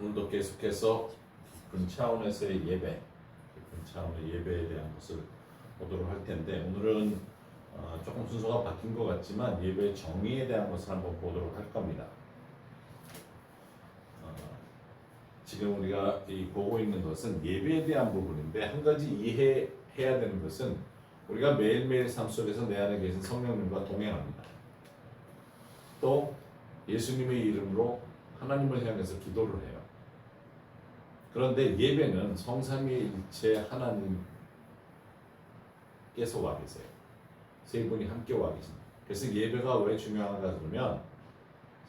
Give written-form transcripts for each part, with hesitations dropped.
오늘도 계속해서 깊은 차원에서의 예배, 깊은 차원의 예배에 대한 것을 보도록 할 텐데 오늘은 조금 순서가 바뀐 것 같지만 예배 정의에 대한 것을 한번 보도록 할 겁니다. 지금 우리가 보고 있는 것은 예배에 대한 부분인데 한 가지 이해해야 되는 것은 우리가 매일매일 삶 속에서 내 안에 계신 성령님과 동행합니다. 또 예수님의 이름으로 하나님을 향해서 기도를 해요. 그런데 예배는 성삼위일체 하나님께서 와 계세요. 세 분이 함께 와 계십니다. 그래서 예배가 왜 중요한가 그러면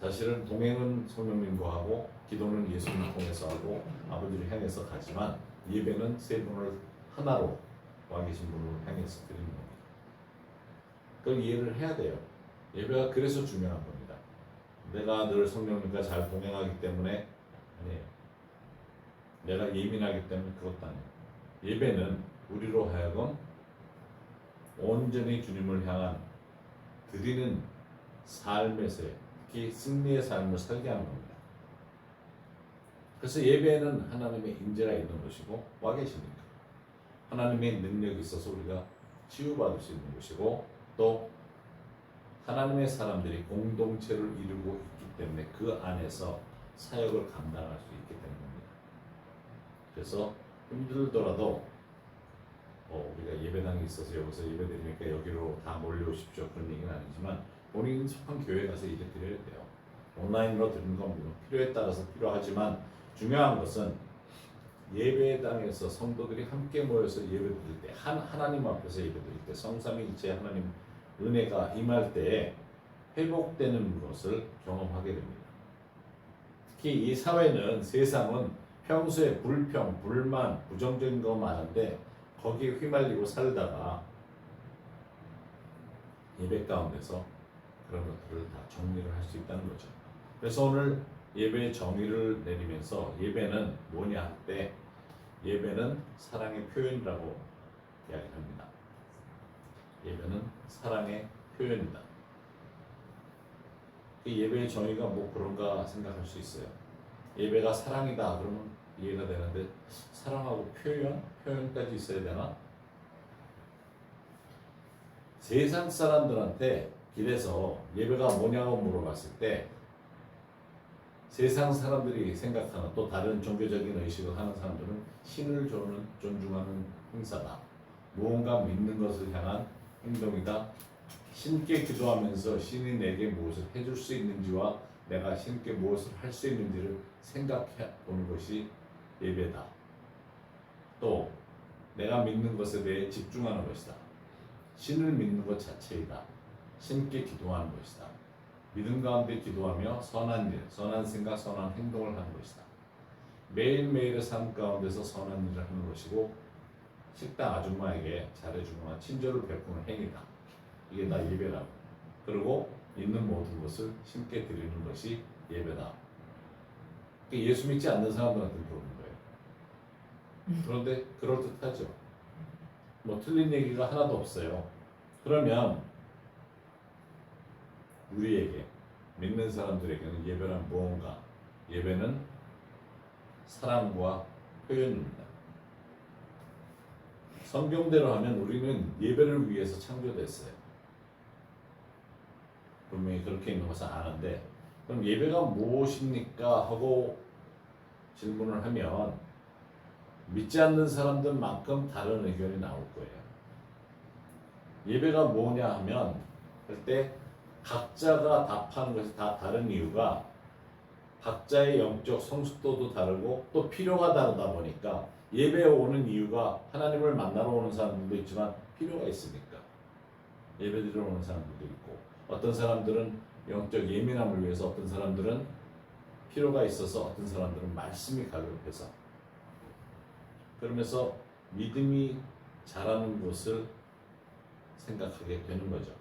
사실은 동행은 성령님과 하고 기도는 예수님을 통해서 하고 아버지를 향해서 가지만 예배는 세 분을 하나로 와 계신 분을 향해서 드리는 겁니다. 그걸 이해를 해야 돼요. 예배가 그래서 중요한 겁니다. 내가 늘 성령님과 잘 동행하기 때문에 아니에요. 내가 예민하기 때문에 그것도 아니에요. 예배는 우리로 하여금 온전히 주님을 향한 드리는 삶에서의 특히 승리의 삶을 살게 하는 겁니다. 그래서 예배에는 하나님의 임재가 있는 것이고 와 계시니까 하나님의 능력이 있어서 우리가 치유받을 수 있는 것이고 또 하나님의 사람들이 공동체를 이루고 있기 때문에 그 안에서 사역을 감당할 수 있기 때문입니다. 그래서 힘들더라도 우리가 예배당이 있어서 여기서 예배드리니까 여기로 다 몰려오십시오 그런 얘기는 아니지만 본인 속한 교회 가서 예배 드려야 돼요. 온라인으로 드리는 건 물론 필요에 따라서 필요하지만 중요한 것은 예배당에서 성도들이 함께 모여서 예배드릴 때 하나님 앞에서 예배드릴 때 성삼위일체 하나님 은혜가 임할 때에 회복되는 것을 경험하게 됩니다. 특히 이 사회는 세상은 평소에 불평, 불만, 부정적인 거 많은데 거기에 휘말리고 살다가 예배 가운데서 그런 것들을 다 정리를 할 수 있다는 거죠. 그래서 오늘 예배의 정의를 내리면서 예배는 뭐냐 할 때 예배는 사랑의 표현이라고 이야기합니다. 예배는 사랑의 표현이다. 예배의 정의가 뭐 그런가 생각할 수 있어요. 예배가 사랑이다 그러면 이해가 되는데 사랑하고 표현까지 있어야 되나? 세상 사람들한테 길에서 예배가 뭐냐고 물어봤을 때 세상 사람들이 생각하는 또 다른 종교적인 의식을 하는 사람들은 신을 존중하는 행사다. 무언가 믿는 것을 향한 행동이다. 신께 기도하면서 신이 내게 무엇을 해줄 수 있는지와 내가 신께 무엇을 할 수 있는지를 생각해 보는 것이 예배다. 또 내가 믿는 것에 대해 집중하는 것이다. 신을 믿는 것 자체이다. 신께 기도하는 것이다. 믿음 가운데 기도하며 선한 일, 선한 생각, 선한 행동을 하는 것이다. 매일매일의 삶 가운데서 선한 일을 하는 것이고 식당 아줌마에게 잘해주거나 친절을 베푸는 행위다. 이게 다 예배라고. 그리고 있는 모든 것을 신께 드리는 것이 예배다. 예수 믿지 않는 사람들한테 그러는 거예요. 그런데 그럴듯하죠. 뭐 틀린 얘기가 하나도 없어요. 그러면 우리에게 믿는 사람들에게는 예배란 무언가? 예배는 사랑과 표현입니다. 성경대로 하면 우리는 예배를 위해서 창조됐어요. 분명히 그렇게 있는 것은 아는데 그럼 예배가 무엇입니까? 하고 질문을 하면 믿지 않는 사람들만큼 다른 의견이 나올 거예요. 예배가 뭐냐 하면 그때 각자가 답하는 것이 다 다른 이유가 각자의 영적 성숙도도 다르고 또 필요가 다르다 보니까 예배에 오는 이유가 하나님을 만나러 오는 사람들도 있지만 필요가 있으니까 예배드리러 오는 사람들도 있고 어떤 사람들은 영적 예민함을 위해서 어떤 사람들은 필요가 있어서 어떤 사람들은 말씀이 갈급해서 그러면서 믿음이 자라는 것을 생각하게 되는 거죠.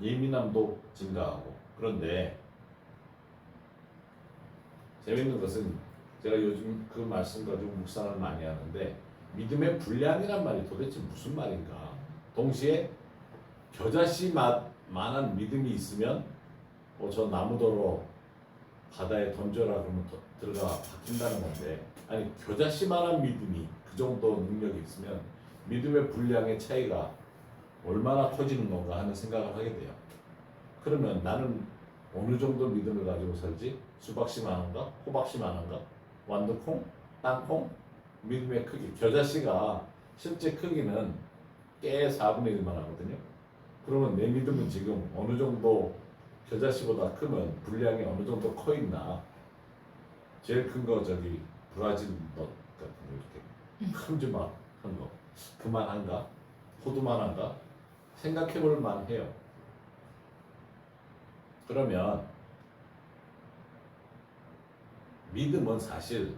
예민함도 증가하고 그런데 재밌는 것은 제가 요즘 그 말씀 가지고 묵상을 많이 하는데 믿음의 분량이란 말이 도대체 무슨 말인가. 동시에 겨자씨 만한 믿음이 있으면 저 나무더러 바다에 던져라 그러면 들어가 박힌다는 건데, 아니 겨자씨만한 믿음이 그 정도 능력이 있으면 믿음의 분량의 차이가 얼마나 커지는 건가 하는 생각을 하게 돼요. 그러면 나는 어느 정도 믿음을 가지고 살지? 수박씨만한가? 호박씨만한가? 완두콩? 땅콩? 믿음의 크기. 겨자씨가 실제 크기는 깨 4분의 1만 하거든요. 그러면 내 믿음은 지금 어느 정도 겨자씨보다 크면 분량이 어느 정도 커 있나? 제일 큰 거 저기 브라질 넛 같은 거 이렇게 큼지막한 거 그만한가? 호두만한가? 생각해볼 만해요. 그러면 믿음은 사실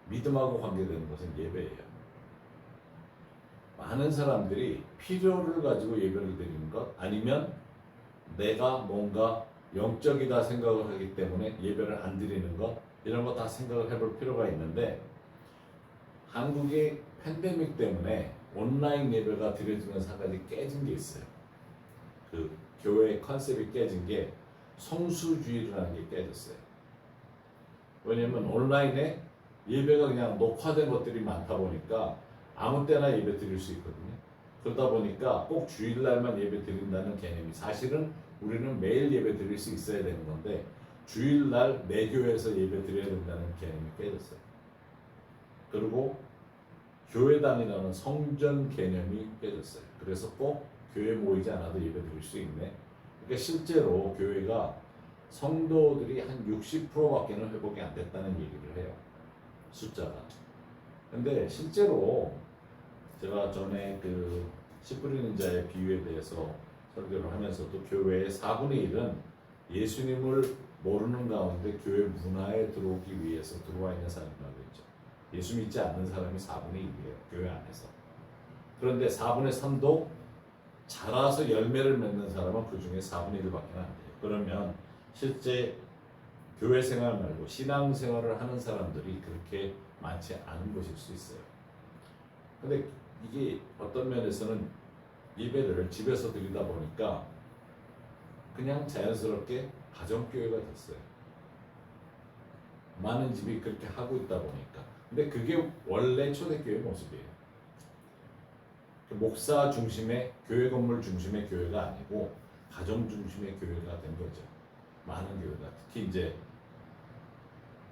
믿음하고 관계되는 것은 예배예요. 많은 사람들이 필요를 가지고 예배를 드리는 것, 아니면 내가 뭔가 영적이다 생각을 하기 때문에 예배를 안 드리는 것, 이런 거 다 생각을 해볼 필요가 있는데, 한국의 팬데믹 때문에 온라인 예배가 드려지면서 한 가지 깨진 게 있어요. 그 교회 컨셉이 깨진 게 성수주의라는 게 깨졌어요. 왜냐면 온라인에 예배가 그냥 녹화된 것들이 많다 보니까 아무 때나 예배 드릴 수 있거든요. 그러다 보니까 꼭 주일날만 예배 드린다는 개념이, 사실은 우리는 매일 예배 드릴 수 있어야 되는 건데 주일날 내 교회에서 예배 드려야 된다는 개념이 깨졌어요. 그리고 교회당이라는 성전 개념이 깨졌어요. 그래서 꼭 교회 모이지 않아도 예배 드릴 수 있네. 그러니까 실제로 교회가 성도들이 한 60%밖에는 회복이 안 됐다는 얘기를 해요. 숫자가. 근데 실제로 제가 전에 그 씨 뿌리는 자의 비유에 대해서 설교를 하면서도 교회의 4분의 1은 예수님을 모르는 가운데 교회 문화에 들어오기 위해서 들어와 있는 사람이라고 했죠. 예수 믿지 않는 사람이 4분의 1이에요. 교회 안에서. 그런데 4분의 3도 자라서 열매를 맺는 사람은 그 중에 4분의 1밖에 안 돼요. 그러면 실제 교회 생활 말고 신앙 생활을 하는 사람들이 그렇게 많지 않은 것일 수 있어요. 근데 이게 어떤 면에서는 예배를 집에서 드리다 보니까 그냥 자연스럽게 가정교회가 됐어요. 많은 집이 그렇게 하고 있다 보니까. 근데 그게 원래 초대교회 모습이에요. 목사 중심의 교회 건물 중심의 교회가 아니고 가정 중심의 교회가 된 거죠. 많은 교회가. 특히 이제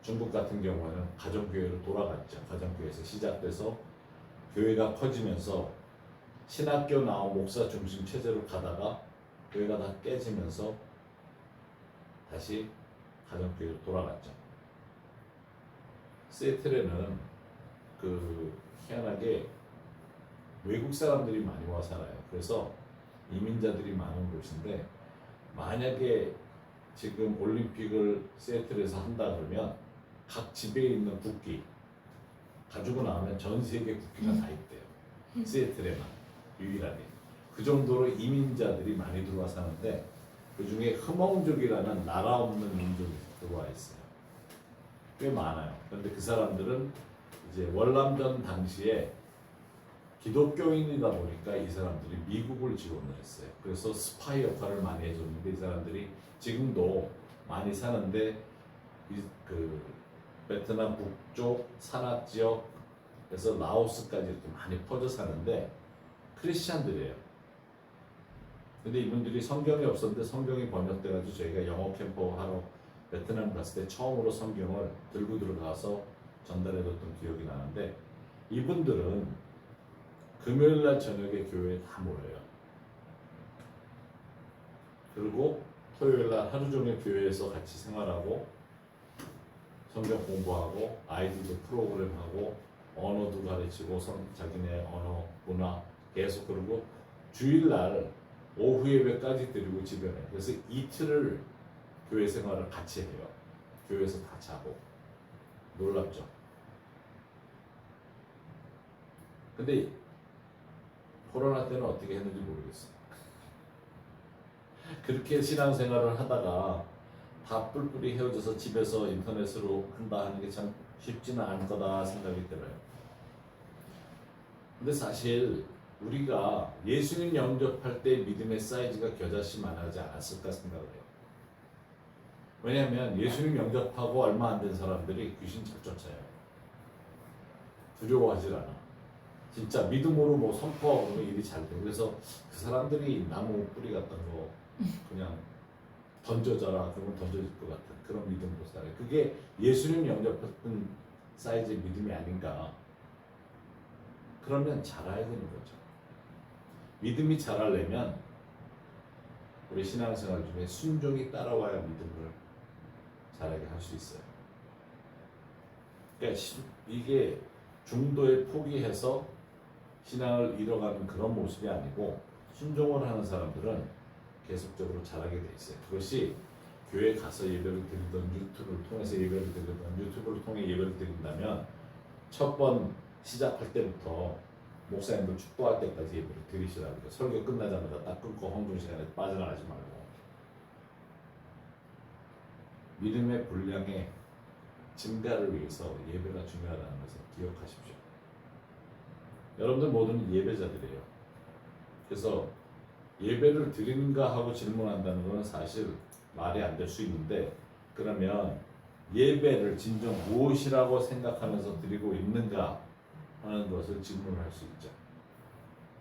중국 같은 경우에는 가정교회로 돌아갔죠. 가정교회에서 시작돼서 교회가 커지면서 신학교 나온 목사 중심 체제로 가다가 교회가 다 깨지면서 다시 가정교회로 돌아갔죠. 시애틀에는 그 희한하게 외국 사람들이 많이 와 살아요. 그래서 이민자들이 많은 곳인데, 만약에 지금 올림픽을 시애틀에서 한다 그러면 각 집에 있는 국기 가지고 나오면 전 세계 국기가 다 있대요. 시애틀에만 유일하게. 그 정도로 이민자들이 많이 들어와 사는데, 그 중에 흐몽족이라는 나라 없는 민족이 들어와 있어요. 꽤 많아요. 그런데 그 사람들은 이제 월남전 당시에 기독교인이다 보니까 이 사람들이 미국을 지원을 했어요. 그래서 스파이 역할을 많이 해줬는데, 이 사람들이 지금도 많이 사는데 그 베트남 북쪽 산악 지역에서 라오스까지 이렇게 많이 퍼져 사는데 크리스찬들이에요. 근데 이분들이 성경이 없었는데 성경이 번역돼가지고 저희가 영어 캠프 하러 베트남 갔을 때 처음으로 성경을 들고 들어가서 전달해줬던 기억이 나는데, 이분들은 금요일날 저녁에 교회에 다 모여요. 그리고 토요일날 하루 종일 교회에서 같이 생활하고 성경 공부하고 아이들도 프로그램하고 언어도 가르치고 자기네 언어 문화 계속, 그러고 주일날 오후 예배까지 드리고 집에 가요. 그래서 이틀을 교회 생활을 같이 해요. 교회에서 다 자고. 놀랍죠? 근데 코로나 때는 어떻게 했는지 모르겠어요. 그렇게 신앙생활을 하다가 다 뿔뿔이 헤어져서 집에서 인터넷으로 한다 하는 게 참 쉽지는 않을 거다 생각이 들어요. 근데 사실 우리가 예수님 영접할 때 믿음의 사이즈가 겨자씨만하지 않았을까 생각을 해요. 왜냐하면 예수님 영접하고 얼마 안 된 사람들이 귀신 잘 쫓아요. 두려워하질 않아. 진짜 믿음으로 뭐 선포하고 그러면 일이 잘 돼. 그래서 그 사람들이 나무 뿌리 같은 거 그냥 던져져라 그러면 던져질 것 같은 그런 믿음으로 살아요. 그게 예수님 영접했던 사이즈의 믿음이 아닌가. 그러면 자라야 되는 거죠. 믿음이 자라려면 우리 신앙생활 중에 순종이 따라와야 믿음을 자라게 할 수 있어요. 그러니까 이게 중도에 포기해서 신앙을 잃어가는 그런 모습이 아니고 순종을 하는 사람들은 계속적으로 자라게 돼 있어요. 그것이 교회 가서 예배를 드리던 유튜브를 통해서 예배를 드리던 유튜브를 통해 예배를 드린다면 첫 번 시작할 때부터 목사님들 축도할 때까지 예배를 드리시라고 해요. 설교 끝나자마자 딱 끊고 헌금 시간에 빠져나가지 말고 믿음의 분량의 증가를 위해서 예배가 중요하다는 것을 기억하십시오. 여러분들 모두는 예배자들이에요. 그래서 예배를 드리는가 하고 질문한다는 것은 사실 말이 안 될 수 있는데 그러면 예배를 진정 무엇이라고 생각하면서 드리고 있는가 하는 것을 질문할 수 있죠.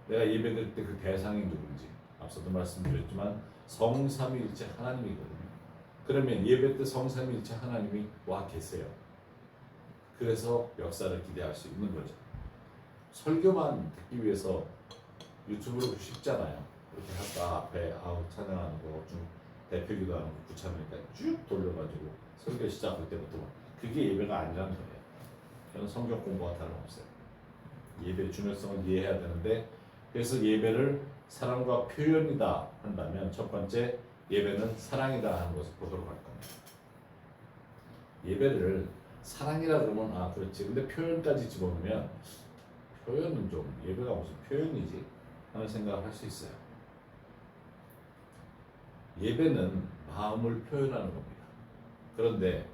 내가 예배 드릴 때 그 대상이 누군지 앞서도 말씀드렸지만 성삼위일체 하나님이거든요. 그러면 예배 때 성삼위일체 하나님이 와 계세요. 그래서 역사를 기대할 수 있는 거죠. 설교만 듣기 위해서 유튜브로 쉽잖아요. 이렇게 할까 앞에 찬양하는 거 좀 대표기도 하는 거 구참이니까 쭉 돌려가지고 설교 시작할 때부터 그게 예배가 아니라는 거예요. 저는 성경 공부와 다름없어요. 예배의 중요성을 이해해야 되는데 그래서 예배를 사랑과 표현이다 한다면 첫 번째 예배는 사랑이다 하는 것을 보도록 할 겁니다. 예배를 사랑이라 그러면 아 그렇지 근데 표현까지 집어넣으면 표현은 좀 예배가 무슨 표현이지 하는 생각을 할 수 있어요. 예배는 마음을 표현하는 겁니다. 그런데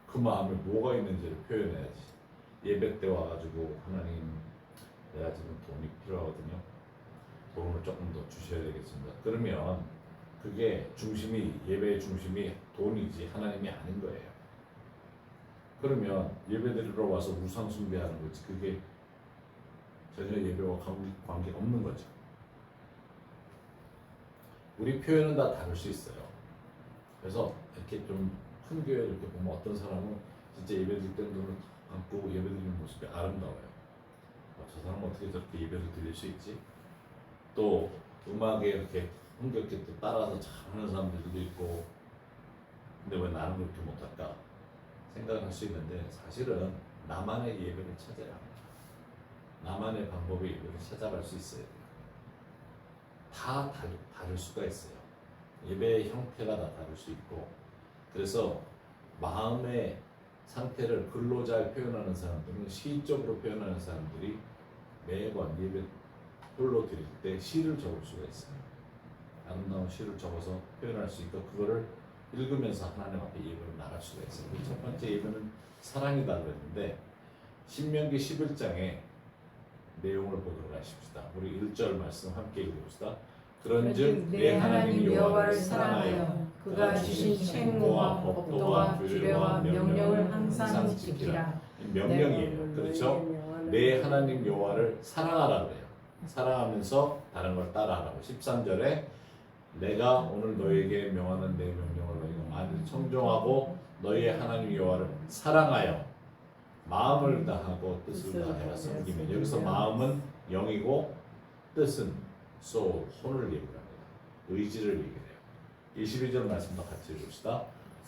그 마음에 뭐가 있는지를 표현해야지. 예배 때 와가지고 하나님 내가 지금 돈이 필요하거든요. 돈을 조금 더 주셔야 되겠습니다. 그러면 그게 중심이 예배의 중심이 돈이지 하나님이 아닌 거예요. 그러면 예배드리러 와서 우상 숭배하는 거지 그게 전혀 예배와 관계가 없는 거죠. 우리 표현은 다 다를 수 있어요. 그래서 이렇게 좀 큰 교회 이렇게 보면 어떤 사람은 진짜 예배드릴 때 눈을 감고 예배드리는 모습이 아름다워요. 저 사람은 어떻게 저렇게 예배를 드릴 수 있지? 또 음악에 이렇게 흥겹게 또 따라서 잘하는 사람들도 있고 근데 왜 나는 그렇게 못할까? 생각을 할 수 있는데 사실은 나만의 예배를 찾아야 합니다. 나만의 방법의 예배를 찾아갈 수 있어야 돼요. 다 다를 수가 있어요. 예배의 형태가 다 다를 수 있고 그래서 마음의 상태를 글로 잘 표현하는 사람들은 시적으로 표현하는 사람들이 매번 예배 홀로 드릴 때 시를 적을 수가 있어요. 아름다운 시를 적어서 표현할 수 있고 그거를 읽으면서 하나님 앞에 예배를 나갈 수가 있어요. 첫 번째 예배는 사랑이다 그랬는데 신명기 11장에 내용을 보도록 하십시다. 우리 1절 말씀 함께 읽어봅시다. 그런즉 내 하나님 여호와를 사랑하여 그가 주신 책무와 법도와 규례와 명령을 항상 지키라. 명령이에요. 그렇죠? 내 하나님 여호와를 사랑하라 그래요. 사랑하면서 다른 걸 따라하라고. 13절에 내가 오늘 너에게 명하는 내 명령을 너희가 만일 청종하고 너희의 하나님 여호와를 사랑하여 마음을 다하고 뜻을 다하여 섬기면 여기서 마음은 영이고 뜻은 soul, 혼을 얘기합니다. 의지를 얘기해요. 22절 말씀도 같이 읽읍시다.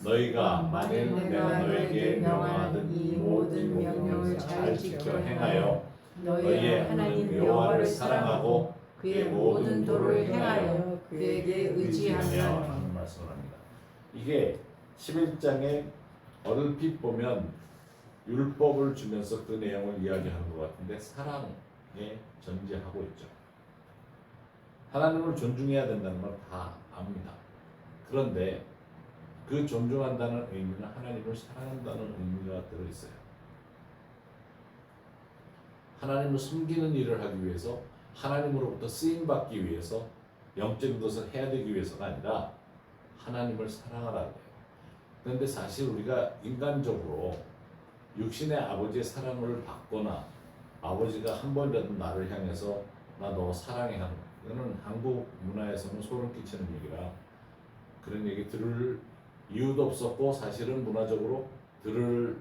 너희가 만일 내가 너에게 명하는 이 모든 명령을 잘 지켜 행하여 너희의 하나님 여호와를 사랑하고 그의 모든 도를 행하여 그에게 의지하며 하는 말씀을 합니다. 이게 11장에 얼핏 보면 율법을 주면서 그 내용을 이야기하는 것 같은데 사랑에 전제하고 있죠. 하나님을 존중해야 된다는 걸 다 압니다. 그런데 그 존중한다는 의미는 하나님을 사랑한다는 의미가 들어있어요. 하나님을 섬기는 일을 하기 위해서 하나님으로부터 쓰임받기 위해서 영적인 것을 해야 되기 위해서가 아니라 하나님을 사랑하라고 해요. 그런데 사실 우리가 인간적으로 육신의 아버지의 사랑을 받거나 아버지가 한 번이라도 나를 향해서 나 너 사랑해 하는 거. 이거는 한국 문화에서는 소름 끼치는 얘기라 그런 얘기 들을 이유도 없었고 사실은 문화적으로 들을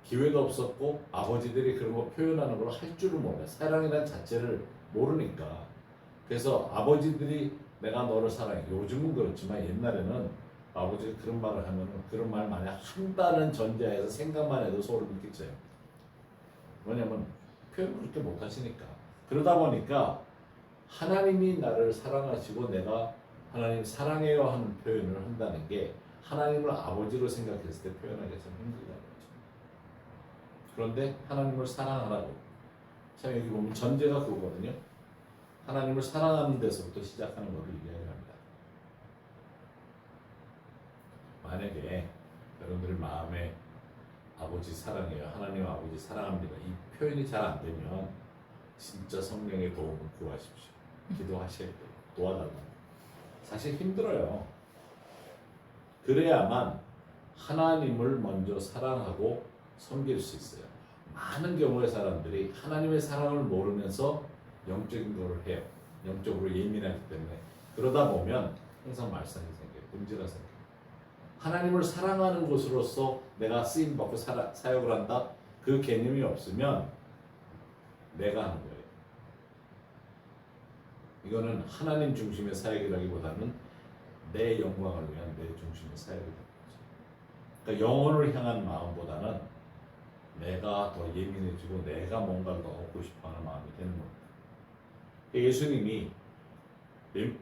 기회도 없었고 아버지들이 그런 거 표현하는 걸 할 줄을 몰라요. 사랑이라는 자체를 모르니까. 그래서 아버지들이 내가 너를 사랑해. 요즘은 그렇지만 옛날에는 아버지가 그런 말을 하면 그런 말 만약 한다는 전제하에서 생각만 해도 소름이 끼쳐요. 왜냐면 표현을 그렇게 못 하시니까. 그러다 보니까 하나님이 나를 사랑하시고 내가 하나님 사랑해요 하는 표현을 한다는 게 하나님을 아버지로 생각했을 때 표현하기 참 힘들다는 거죠. 그런데 하나님을 사랑하라고. 참 여기 보면 전제가 그거거든요. 하나님을 사랑하는 데서부터 시작하는 것을 이야기합니다. 만약에 여러분들 마음에 아버지 사랑해요, 하나님 아버지 사랑합니다 이 표현이 잘 안 되면 진짜 성령의 도움을 구하십시오. 기도하셔야 돼요. 도와달라고. 사실 힘들어요. 그래야만 하나님을 먼저 사랑하고 섬길 수 있어요. 많은 경우의 사람들이 하나님의 사랑을 모르면서 영적인 거를 해요. 영적으로 예민하기 때문에. 그러다 보면 항상 말썽이 생겨요. 문제가 생겨요. 하나님을 사랑하는 것으로서 내가 쓰임받고 사역을 한다? 그 개념이 없으면 내가 하는 거예요. 이거는 하나님 중심의 사역이라기보다는 내 영광을 위한 내 중심의 사역이라는 거죠. 그러니까 영혼을 향한 마음보다는 내가 더 예민해지고 내가 뭔가를 더 얻고 싶어하는 마음이 되는 겁니다. 예수님이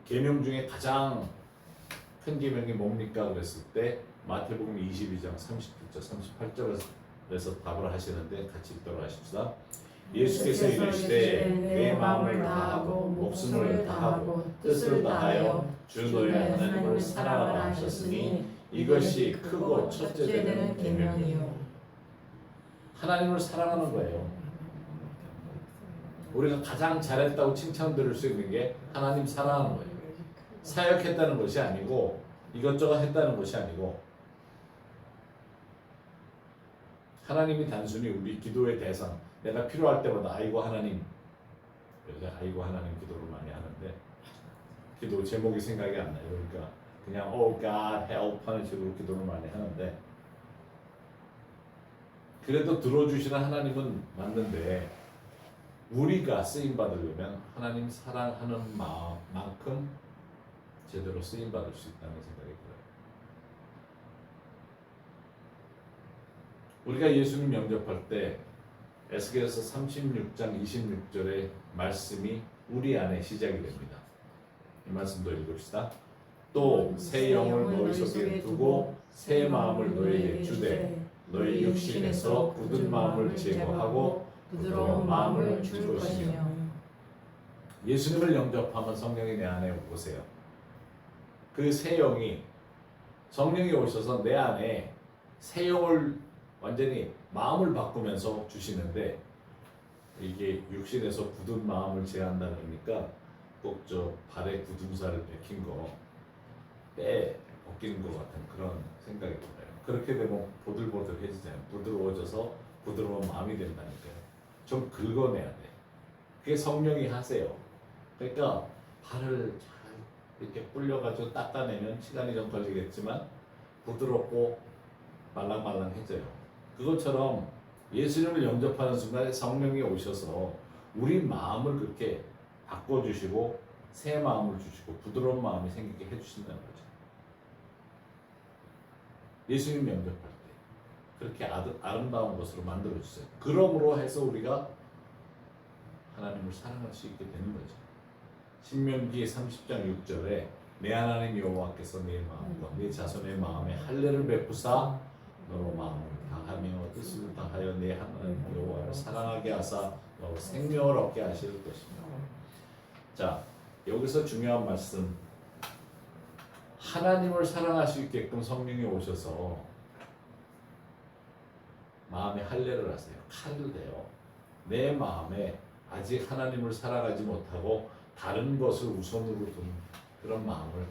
계명 중에 가장 큰 계명이 뭡니까? 그랬을 때 마태복음 22장 37절 38절에서 답을 하시는데 같이 읽도록 하십시다. 예수께서 이르시되 내 마음을 다하고 목숨을 다하고 뜻을 다하여 주 너의 하나님을 사랑하라 하셨으니 이것이 크고 첫째 되는 계명이요. 하나님을 사랑하는 거예요. 우리가 가장 잘했다고 칭찬 들을 수 있는 게 하나님 사랑하는 거예요. 사역했다는 것이 아니고 이것저것 했다는 것이 아니고 하나님이 단순히 우리 기도의 대상, 내가 필요할 때마다 아이고 하나님, 요새 아이고 하나님 기도를 많이 하는데 기도 제목이 생각이 안 나요. 그러니까 그냥 Oh God help 하는 식으로 기도를 많이 하는데 그래도 들어주시는 하나님은 맞는데 우리가 쓰임 받으려면 하나님 사랑하는 마음만큼 제대로 쓰임 받을 수 있다는 생각이 들어요. 우리가 예수님 영접할 때 에스겔서 36장 26절의 말씀이 우리 안에 시작이 됩니다. 이 말씀도 읽읍시다. 또 새 영을 너희 속에 두고 새 마음을 너희에게 주되 너희 육신에서 굳은 마음을 제거하고 부드러운 마음을 줄 것이며. 예수님을 영접하면 성령이 내 안에 오세요. 그 새 영이 성령이 오셔서 내 안에 새 영을 완전히 마음을 바꾸면서 주시는데 이게 육신에서 굳은 마음을 제한다 그러니까 꼭 저 발에 굳은 살을 베낀 거 빼 벗기는 것 같은 그런 생각이 들어요. 그렇게 되면 보들보들해지잖아요. 부드러워져서 부드러운 마음이 된다니까요. 좀 긁어내야 돼. 그게 성령이 하세요. 그러니까 발을 잘 이렇게 불려가지고 닦아내면 시간이 좀 걸리겠지만 부드럽고 말랑말랑해져요. 그것처럼 예수님을 영접하는 순간에 성령이 오셔서 우리 마음을 그렇게 바꿔주시고 새 마음을 주시고 부드러운 마음이 생기게 해주신다는 거죠. 예수님 영접할 때 그렇게 아름다운 것으로 만들어주세요. 그러므로 해서 우리가 하나님을 사랑할 수 있게 되는 거죠. 신명기 30장 6절에 내 하나님 여호와께서 내 마음과 내 자손의 마음에 할례를 베푸사 너로 마음을 다하며 뜻을 다하여 내 하나님 여호와를 사랑하게 하사 너로 생명을 얻게 하실 것이며. 자, 여기서 중요한 말씀, 하나님을 사랑할 수 있게끔 성령이 오셔서 마음에 할례를 하세요. 칼을 대요. 내 마음에 아직 하나님을 사랑하지 못하고 다른 것을 우선으로 둔 그런 마음을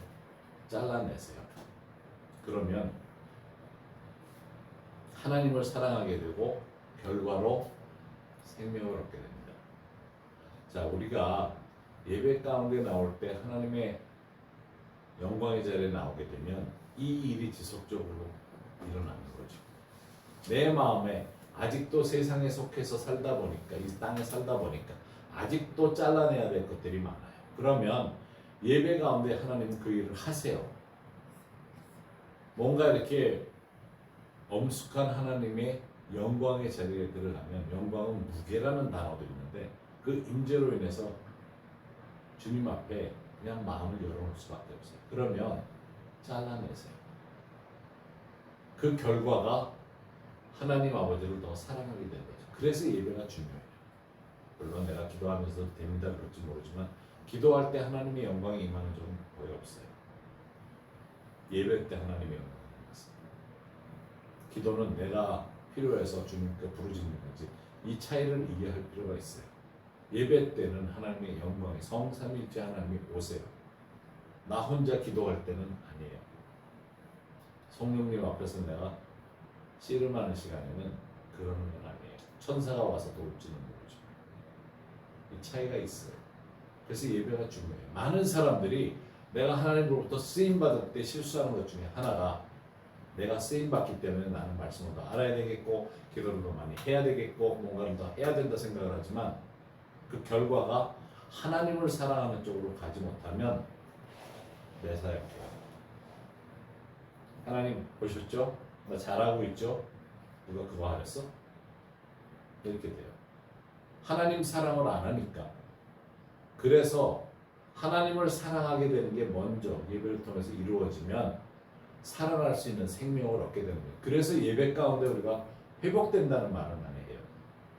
잘라내세요. 그러면 하나님을 사랑하게 되고 결과로 생명을 얻게 됩니다. 자, 우리가 예배 가운데 나올 때 하나님의 영광의 자리에 나오게 되면 이 일이 지속적으로 일어나는 거죠. 내 마음에 아직도 세상에 속해서 살다 보니까, 이 땅에 살다 보니까 아직도 잘라내야 될 것들이 많아요. 그러면 예배 가운데 하나님은 그 일을 하세요. 뭔가 이렇게 엄숙한 하나님의 영광의 자리에 들어가면, 영광은 무게라는 단어도 있는데 그 임재로 인해서 주님 앞에 그냥 마음을 열어놓을 수밖에 없어요. 그러면 잘라내세요. 그 결과가 하나님 아버지를 더 사랑하게 되는 거죠. 그래서 예배가 중요해요. 물론 내가 기도하면서 됩니다 그럴지 모르지만 기도할 때 하나님의 영광이 임하는 적은 거의 없어요. 예배 때 하나님의 영광이 임했습니다. 기도는 내가 필요해서 주님께 부르짖는 거지, 이 차이를 이해할 필요가 있어요. 예배 때는 하나님의 영광이, 성삼일째 하나님이 오세요. 나 혼자 기도할 때는 아니에요. 성령님 앞에서 내가 씨름하는 시간에는 그러는 건 아니에요. 천사가 와서 돌지는 모르죠. 이 차이가 있어요. 그래서 예배가 중요해요. 많은 사람들이 내가 하나님으로부터 쓰임받을 때 실수하는 것 중에 하나가, 내가 쓰임받기 때문에 나는 말씀을 더 알아야 되겠고 기도를 더 많이 해야 되겠고 뭔가를 더 해야 된다 생각을 하지만 그 결과가 하나님을 사랑하는 쪽으로 가지 못하면 내 사역이야. 하나님 보셨죠? 나 잘하고 있죠? 누가 그거 하랬어? 이렇게 돼요. 하나님 사랑을 안 하니까. 그래서 하나님을 사랑하게 되는 게 먼저 예배를 통해서 이루어지면 살아날 수 있는 생명을 얻게 되는 거예요. 그래서 예배 가운데 우리가 회복된다는 말은 아니에요.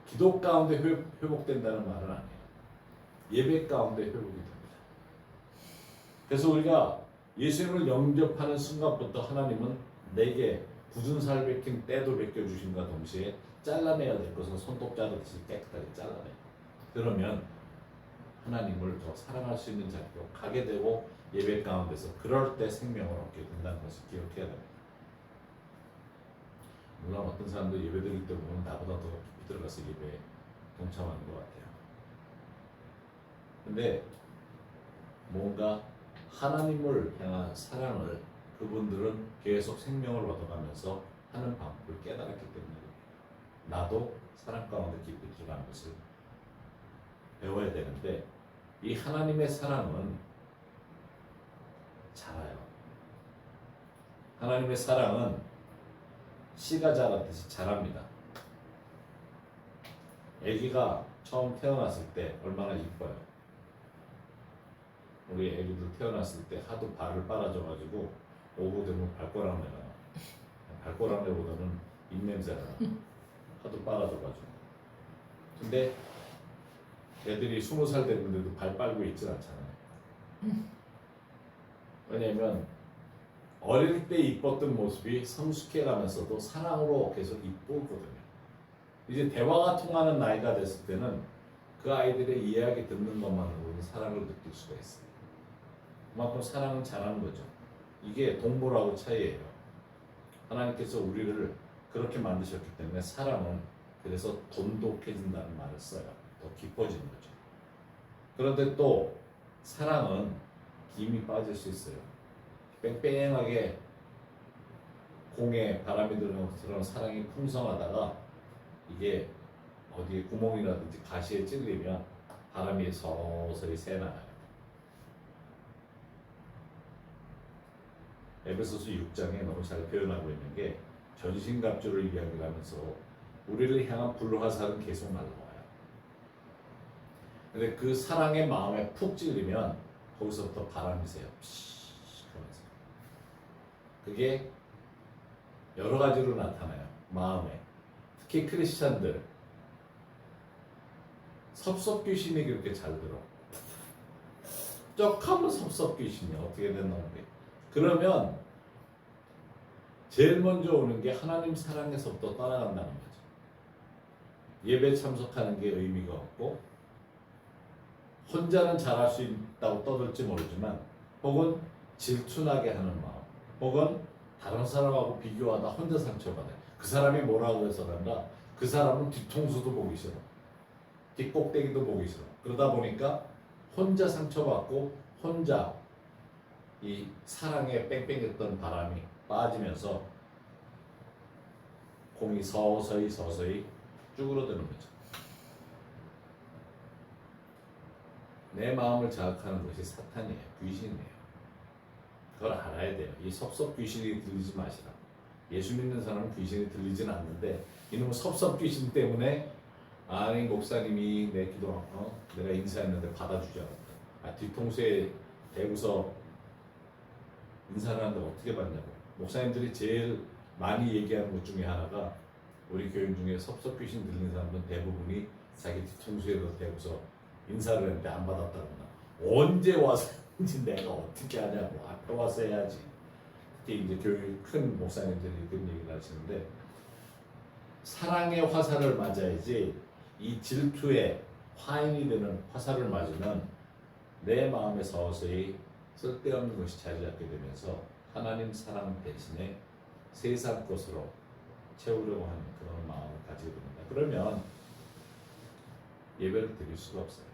기도 가운데 회복된다는 말은 아니에요. 예배 가운데 회복이 됩니다. 그래서 우리가 예수님을 영접하는 순간부터 하나님은 내게 굳은 살 베낀 때도 베껴주신과 동시에 잘라내야 될 것은 손톱 자르듯이 깨끗하게 잘라내요. 그러면 하나님을 더 사랑할 수 있는 자리로 가게 되고 예배 가운데서 그럴 때 생명을 얻게 된다는 것을 기억해야 됩니다. 물론 어떤 사람들 예배 드릴 때 보면 나보다 더 깊이 들어가서 예배에 동참하는 것 같아요. 근데 뭔가 하나님을 향한 사랑을 그분들은 계속 생명을 얻어가면서 하는 방법을 깨달았기 때문에 나도 사랑 가운데 깊이 들어가는 것을 배워야 되는데, 이 하나님의 사랑은 자라요. 하나님의 사랑은 씨가 자랐듯이 자랍니다. 아기가 처음 태어났을 때 얼마나 이뻐요. 우리 아기들 태어났을 때 하도 발을 빨아줘가지고 오후 되면 발꼬락내가 나. 발꼬락내보다는 입냄새가 나. 하도 빨아줘가지고. 근데 애들이 20살 됐는데도 발 빨고 있진 않잖아요. 왜냐면 어릴 때 이뻤던 모습이 성숙해가면서도 사랑으로 계속 이쁘거든요. 이제 대화가 통하는 나이가 됐을 때는 그 아이들의 이야기 듣는 것만으로도 사랑을 느낄 수가 있어요. 그만큼 사랑은 자라는 거죠. 이게 동물하고 차이예요. 하나님께서 우리를 그렇게 만드셨기 때문에 사랑은 그래서 돈독해진다는 말을 써요. 더 깊어지는 거죠. 그런데 또 사랑은 김이 빠질 수 있어요. 뺑뺑하게 공에 바람이 들어오는 것처럼 사랑이 풍성하다가 이게 어디에 구멍이라든지 가시에 찔리면 바람이 서서히 새나가요. 에베소서 6장에 너무 잘 표현하고 있는 게 전신갑주를 이야기를 하면서 우리를 향한 불화살은 계속 날라와요. 근데 그 사랑의 마음에 푹 찔리면 거기서부터 바람이 새요. 하면서. 그게 여러 가지로 나타나요. 마음에. 특히 크리스찬들 섭섭귀신이 그렇게 잘 들어. 쩍하면 섭섭귀신이 어떻게 된다는 게. 그러면 제일 먼저 오는 게 하나님 사랑에서부터 떠나간다는 거죠. 예배 참석하는 게 의미가 없고 혼자는 잘할 수 있다고 떠들지 모르지만 혹은 질투나게 하는 마음, 혹은 다른 사람하고 비교하다 혼자 상처받아요. 그 사람이 뭐라고 해서 그런가? 그 사람은 뒤통수도 보기 싫어. 뒷꼭대기도 보기 싫어. 그러다 보니까 혼자 상처받고 혼자 이 사랑에 뺑뺑했던 바람이 빠지면서 공이 서서히 쭈그러드는 거죠. 내 마음을 자극하는 것이 사탄이에요. 귀신이에요. 그걸 알아야 돼요. 이 섭섭 귀신이 들리지 마시라. 예수 믿는 사람은 귀신이 들리진 않는데 이놈의 섭섭 귀신 때문에 아니 목사님이 내 기도 내가 인사했는데 받아주지 않았다. 뒤통수에 대고서 인사를 하는데 어떻게 받냐고. 목사님들이 제일 많이 얘기하는 것 중에 하나가 우리 교인 중에 섭섭 귀신 들리는 사람들은 대부분이 자기 뒤통수에도 대고서 인사를 했는데 안 받았다거나 언제 와서인지 내가 어떻게 하냐고 앞에 와서 해야지. 특히 이제 교회 큰 목사님들이 그런 얘기를 하시는데 사랑의 화살을 맞아야지 이 질투의 화인이 되는 화살을 맞으면 내 마음에 서서히 쓸데없는 것이 자리 잡게 되면서 하나님 사랑 대신에 세상 것으로 채우려고 하는 그런 마음을 가지게 됩니다. 그러면 예배를 드릴 수가 없어요.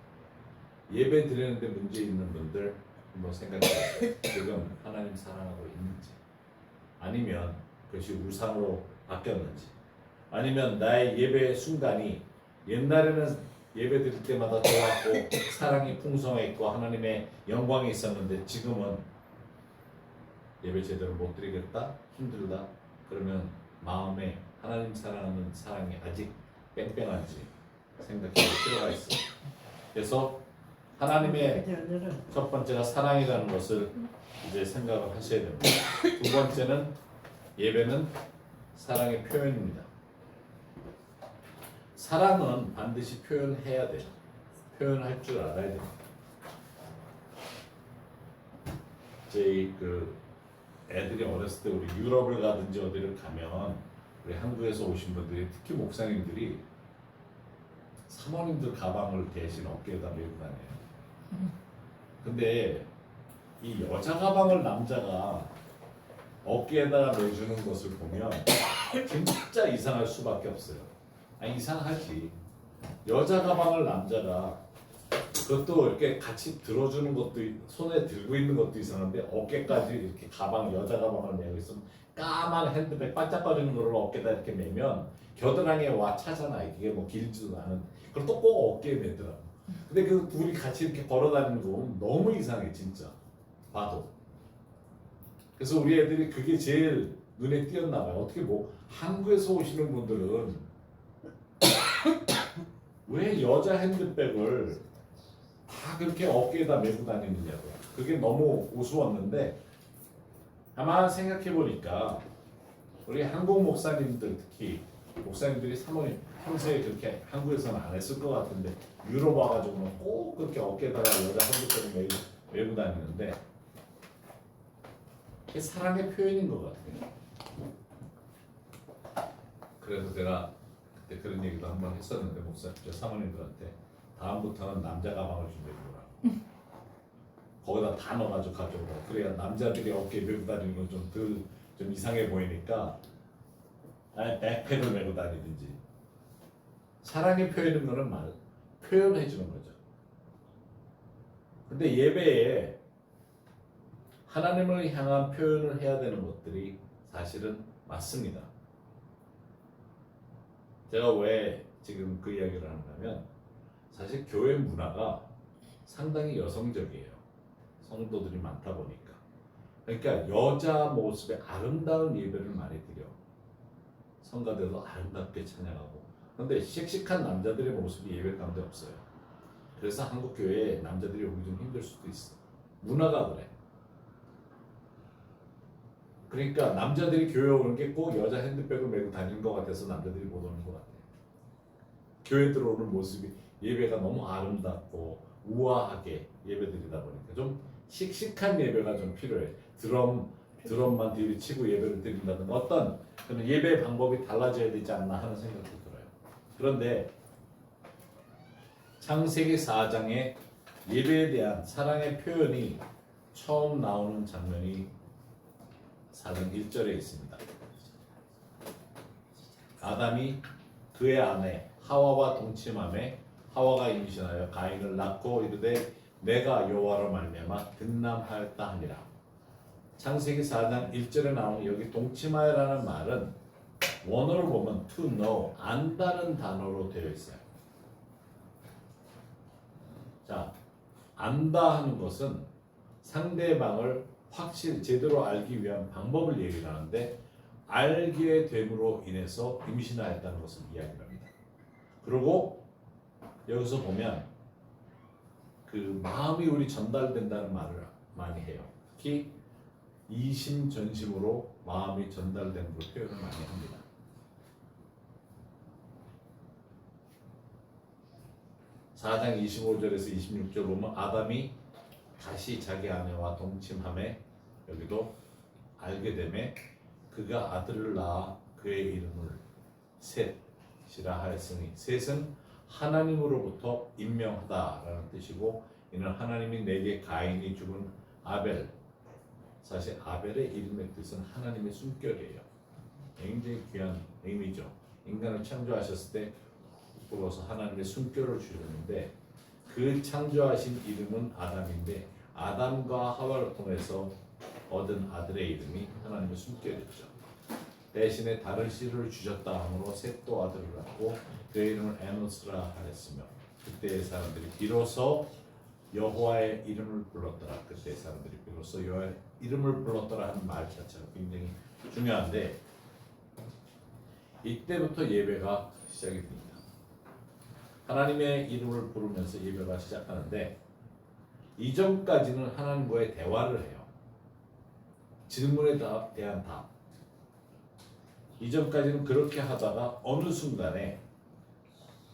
예배 드리는데 문제 있는 분들 한번 생각해보세요. 지금 하나님 사랑하고 있는지, 아니면 그것이 우상으로 바뀌었는지, 아니면 나의 예배 순간이 옛날에는 예배 드릴 때마다 좋았고 사랑이 풍성했고 하나님의 영광이 있었는데 지금은 예배 제대로 못 드리겠다, 힘들다, 그러면 마음에 하나님 사랑하는 사랑이 아직 뺑뺑한지 생각해 볼 필요가 있어요. 그래서 하나님의 첫 번째가 사랑이라는 것을 이제 생각을 하셔야 됩니다. 두 번째는 예배는 사랑의 표현입니다. 사랑은 반드시 표현해야 돼요. 표현할 줄 알아야 됩니다. 제 애들이 어렸을 때 우리 유럽을 가든지 어디를 가면 우리 한국에서 오신 분들이 특히 목사님들이 사모님들 가방을 대신 어깨에다 메고 다녀요. 근데 이 여자 가방을 남자가 어깨에다가 메주는 것을 보면 진짜 이상할 수밖에 없어요. 아니 이상하지. 여자 가방을 남자가 그것도 이렇게 같이 들어주는 것도 손에 들고 있는 것도 이상한데 어깨까지 이렇게 여자 가방을 메고 있으면 까만 핸드백 반짝거리는 거를 어깨에다 이렇게 메면 겨드랑이에 와 차잖아. 이게 뭐 길지도 않은. 그걸 또 꼭 어깨에 메더라고. 근데 그 둘이 같이 이렇게 걸어다니는 거 보면 너무 이상해 진짜. 봐도. 그래서 우리 애들이 그게 제일 눈에 띄었나 봐요. 어떻게 뭐 한국에서 오시는 분들은 왜 여자 핸드백을 다 그렇게 어깨에다 메고 다니느냐고요. 그게 너무 우스웠는데 아마 생각해 보니까 우리 한국 목사님들 특히 목사님들이 사모님 평소에 그렇게 한국에서는 안 했을 것 같은데 유럽 와가지고는 꼭 그렇게 어깨에다가 여자 핸드백을 메고 다니는데 그게 사랑의 표현인 것 같아요. 그래서 제가 그때 그런 얘기도 한번 했었는데 저 사모님들한테 다음부터는 남자 가방을 준비해주라. 거기다 다 넣어가지고 가져오라. 그래야 남자들이 어깨에 메고 다니는 건 좀 이상해 보이니까 아예 백팩을 메고 다니든지. 사랑의 표현인 거는 표현해 주는 거죠. 근데 예배에 하나님을 향한 표현을 해야 되는 것들이 사실은 맞습니다. 제가 왜 지금 그 이야기를 하냐면 사실 교회 문화가 상당히 여성적이에요. 성도들이 많다 보니까. 그러니까 여자 모습의 아름다운 예배를 많이 드려. 성가대도 아름답게 찬양하고. 그런데 씩씩한 남자들의 모습이 예배 가운데 없어요. 그래서 한국 교회에 남자들이 오기 좀 힘들 수도 있어. 문화가 그래. 그러니까 남자들이 교회 오는 게 꼭 여자 핸드백을 메고 다니는 것 같아서 남자들이 못 오는 것 같아요. 교회 들어오는 모습이 예배가 너무 아름답고 우아하게 예배드리다 보니까 좀 씩씩한 예배가 좀 필요해. 드럼만 뒤로 치고 예배를 드린다든가 어떤 그런 예배 방법이 달라져야 되지 않나 하는 생각도 들어요. 그런데 창세기 4장의 예배에 대한 사랑의 표현이 처음 나오는 장면이 4장 1절에 있습니다. 아담이 그의 아내 하와와 동침함에 하와가 임신하여 가인을 낳고 이르되 내가 여호와로 말미암아 등남하였다 하니라. 창세기 4장 1절에 나오는 여기 동침하여라는 말은 원어를 보면 to know, 안다는 단어로 되어 있어요. 자, 안다 하는 것은 상대방을 확실히 제대로 알기 위한 방법을 얘기를 하는데 알게 됨으로 인해서 임신하였다는 것을 이야기합니다. 그리고 여기서 보면 그 마음이 우리 전달된다는 말을 많이 해요. 특히 이심전심으로 마음이 전달되는 걸 표현을 많이 합니다. (4장 25절에서 26절) 보면 아담이 다시 자기 아내와 동침함에 여기도 알게 되매 그가 아들을 낳아 그의 이름을 셋이라 하였으니 셋은 하나님으로부터 임명하다라는 뜻이고 이는 하나님이 내게 가인이 죽은 아벨, 사실 아벨의 이름의 뜻은 하나님의 숨결이에요. 굉장히 귀한 의미죠. 인간을 창조하셨을 때 부러워서 하나님의 숨결을 주셨는데 그 창조하신 이름은 아담인데 아담과 하와를 통해서 얻은 아들의 이름이 하나님의 숨결이죠. 대신에 다른 씨를 주셨다 하므로 셋도 아들을 낳고 그의 이름을 에노스라 하였으며 그때의 사람들이 비로소 여호와의 이름을 불렀더라. 그때의 사람들이 비로소 여호와의 이름을 불렀더라 하는 말 자체가 굉장히 중요한데 이때부터 예배가 시작이 됩니다. 하나님의 이름을 부르면서 예배가 시작하는데 이전까지는 하나님과의 대화를 해요. 질문에 대한 답. 이전까지는 그렇게 하다가 어느 순간에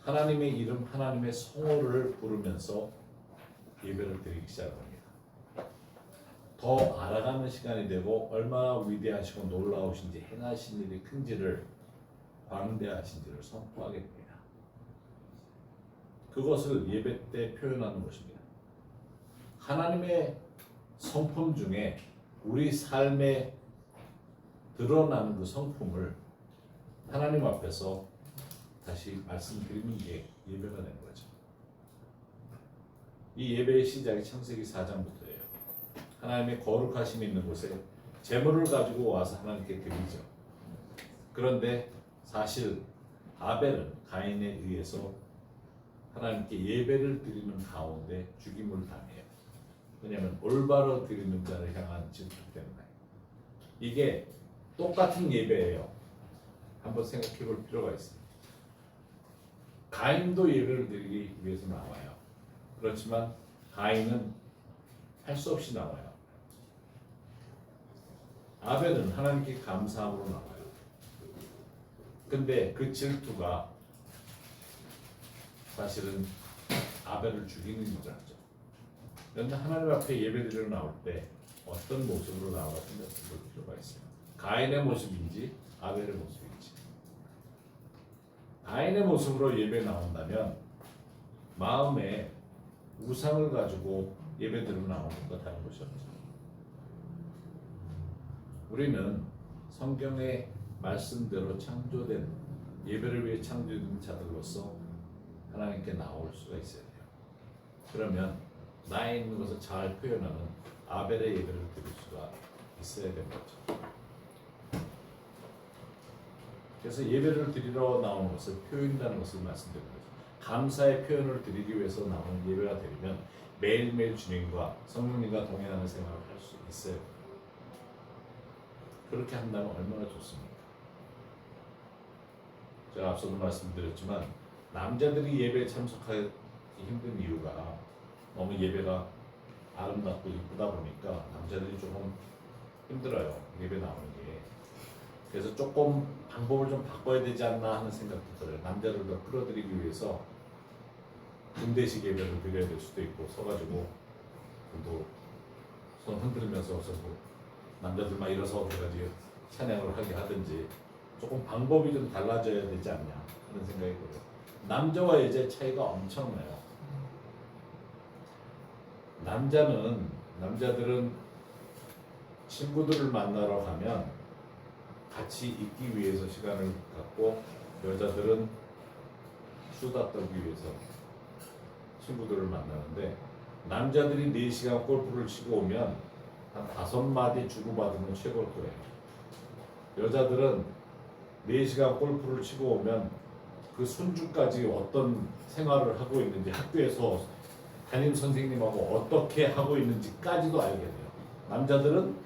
하나님의 이름, 하나님의 성호를 부르면서 예배를 드리기 시작합니다. 더 알아가는 시간이 되고 얼마나 위대하시고 놀라우신지 행하신 일이 큰지를 광대하신지를 선포하게 됩니다. 그것을 예배 때 표현하는 것입니다. 하나님의 성품 중에 우리 삶에 드러나는 그 성품을 하나님 앞에서 다시 말씀드리는 게 예배가 되는 거죠. 이 예배의 시작이 창세기 4장부터예요. 하나님의 거룩하심이 있는 곳에 제물을 가지고 와서 하나님께 드리죠. 그런데 사실 아벨은 가인에 의해서 하나님께 예배를 드리는 가운데 죽임을 당해요. 왜냐하면 올바로 드리는 자를 향한 질투 때문에. 이게 똑같은 예배예요. 한번 생각해 볼 필요가 있습니다. 가인도 예배를 드리기 위해서 나와요. 그렇지만 가인은 할 수 없이 나와요. 아벨은 하나님께 감사함으로 나와요. 근데 그 질투가 사실은 아벨을 죽이는 거죠. 그런데 하나님 앞에 예배드리러 나올 때 어떤 모습으로 나와야 생각해 볼 필요가 있어요. 가인의 모습인지 아벨의 모습인지. 가인의 모습으로 예배 나온다면 마음에 우상을 가지고 예배드리러 나오는 것과 다른 것이 없죠. 우리는 성경의 말씀대로 창조된 예배를 위해 창조된 자들로서 하나님께 나올 수가 있어야 돼요. 그러면 나에 있는 것을 잘 표현하는 아벨의 예배를 드릴 수가 있어야 되는 거죠. 그래서 예배를 드리러 나오는 것을 표현이라는 것을 말씀드리는 거죠. 감사의 표현을 드리기 위해서 나오는 예배가 되면 매일매일 주님과 성령님과 동행하는 생활을 할 수 있어요. 그렇게 한다면 얼마나 좋습니까? 제가 앞서도 말씀드렸지만 남자들이 예배에 참석하기 힘든 이유가 너무 예배가 아름답고 이쁘다 보니까 남자들이 조금 힘들어요. 예배 나오는 게. 그래서 조금 방법을 좀 바꿔야 되지 않나 하는 생각도 들어요. 남자를 더 끌어들이기 위해서 군대식 예배를 드려야 될 수도 있고 서가지고 손 흔들면서 남자들만 일어서 그래가지고 찬양을 하게 하든지 조금 방법이 좀 달라져야 되지 않냐 하는 생각이 들어요. 남자와 여자의 차이가 엄청나요. 남자들은 친구들을 만나러 가면 같이 있기 위해서 시간을 갖고 여자들은 수다 떨기 위해서 친구들을 만나는데 남자들이 4시간 골프를 치고 오면 한 5마디 주고받으면 최고일 거예요. 여자들은 4시간 골프를 치고 오면 그 손주까지 어떤 생활을 하고 있는지 학교에서 담임 선생님하고 어떻게 하고 있는지까지도 알게 돼요. 남자들은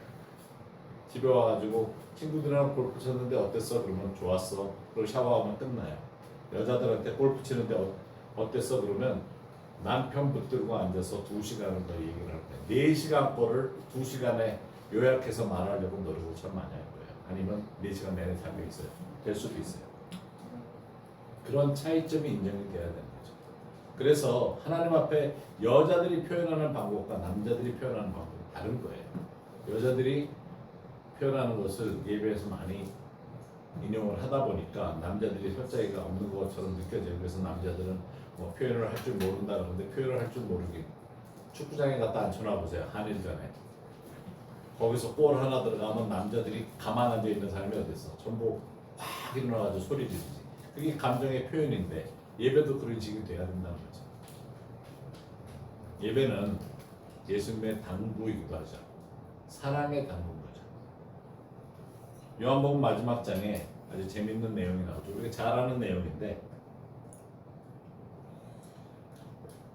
집에 와가지고 친구들이랑 골프 쳤는데 어땠어? 그러면 좋았어. 그리고 샤워하면 끝나요. 여자들한테 골프 치는데 어땠어? 그러면 남편 붙들고 앉아서 2시간을 더 얘기를 할 거예요. 4시간 거를 2시간에 요약해서 말하려고 노력을 참 많이 할 거예요. 아니면 4시간 내내 잡혀 있어요. 될 수도 있어요. 그런 차이점이 인정이 돼야 되는 거죠. 그래서 하나님 앞에 여자들이 표현하는 방법과 남자들이 표현하는 방법이 다른 거예요. 여자들이 표현하는 것을 예배에서 많이 인용을 하다 보니까 남자들이 혈자리가 없는 것처럼 느껴져요. 그래서 남자들은 뭐 표현을 할 줄 모른다 그러는데 표현을 할 줄 모르게 축구장에 갖다 앉혀놔 보세요. 한일전에 거기서 골 하나 들어가면 남자들이 가만 앉아 있는 사람이 어디 있어? 전부 확 일어나가지고 소리 지르지. 그게 감정의 표현인데 예배도 그런 식이 돼야 된다는 거죠. 예배는 예수님의 당부이기도 하죠. 사랑의 당부인 거죠. 요한복음 마지막 장에 아주 재밌는 내용이 나오죠. 우리가 잘 아는 내용인데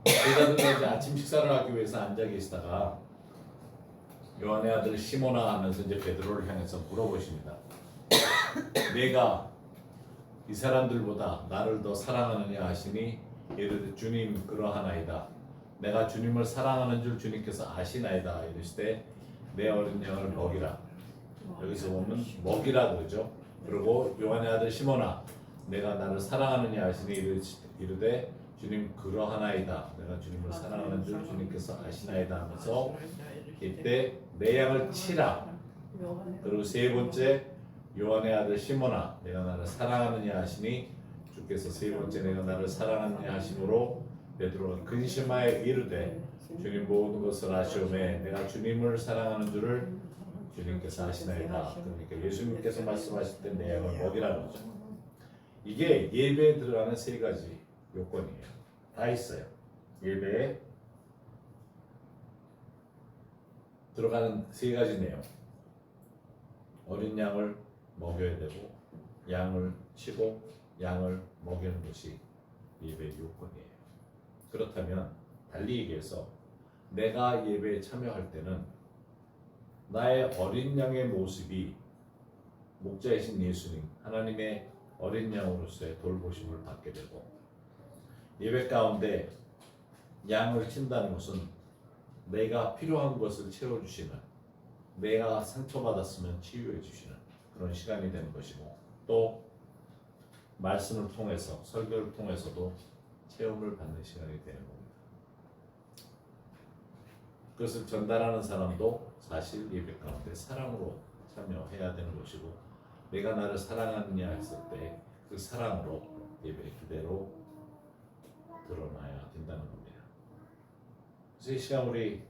제자들이 이제 아침 식사를 하기 위해서 앉아 계시다가 요한의 아들 시몬아 하면서 이제 베드로를 향해서 물어보십니다. 내가 이 사람들보다 나를 더 사랑하느냐 하시니 이르되 주님 그러하나이다. 내가 주님을 사랑하는 줄 주님께서 아시나이다. 이르시되 내 어린 양을 먹이라. 여기서 보면 먹이라 그러죠. 그리고 요한의 아들 시몬아 내가 나를 사랑하느냐 하시니 이르되 주님 그러하나이다. 내가 주님을 사랑하는 줄 주님께서 아시나이다 하면서 이때 내 양을 치라. 그리고 세 번째 요한의 아들 시몬아 내가 나를 사랑하느냐 하시니 주께서 세 번째 내가 나를 사랑하느냐 하심으로 베드로가 근심하여 이르되 주님 모든 것을 아시오매 내가 주님을 사랑하는 줄을 주님께서 아시나이다. 그러니까 예수님께서 말씀하실 때 내 양을 먹이라는 거죠. 이게 예배에 들어가는 3가지 요건이에요. 다 있어요. 예배에 들어가는 3가지 내용. 어린 양을 먹여야 되고 양을 치고 양을 먹이는 것이 예배의 요건이에요. 그렇다면 달리 얘기해서 내가 예배에 참여할 때는 나의 어린 양의 모습이 목자이신 예수님 하나님의 어린 양으로서의 돌보심을 받게 되고 예배 가운데 양을 친다는 것은 내가 필요한 것을 채워주시는 내가 상처받았으면 치유해 주시는 그런 시간이 되는 것이고 또 말씀을 통해서 설교를 통해서도 체험을 받는 시간이 되는 겁니다. 그것을 전달하는 사람도 사실 예배 가운데 사랑으로 참여해야 되는 것이고 내가 나를 사랑하느냐 했을 때 그 사랑으로 예배 그대로 드러나야 된다는 겁니다. 그래서 이 시간 우리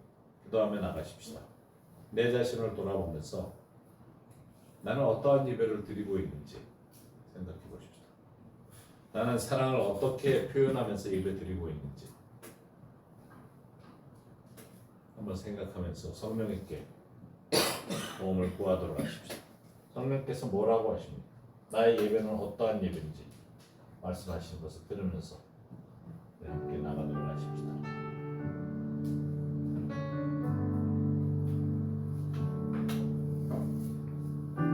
기도하며 나가십시다. 내 자신을 돌아보면서 나는 어떠한 예배를 드리고 있는지 생각해 보십시다. 나는 사랑을 어떻게 표현하면서 예배 드리고 있는지 한번 생각하면서 성령님께 도움을 구하도록 하십시오. 성령께서 뭐라고 하십니까? 나의 예배는 어떠한 예배인지 말씀하시는 것을 들으면서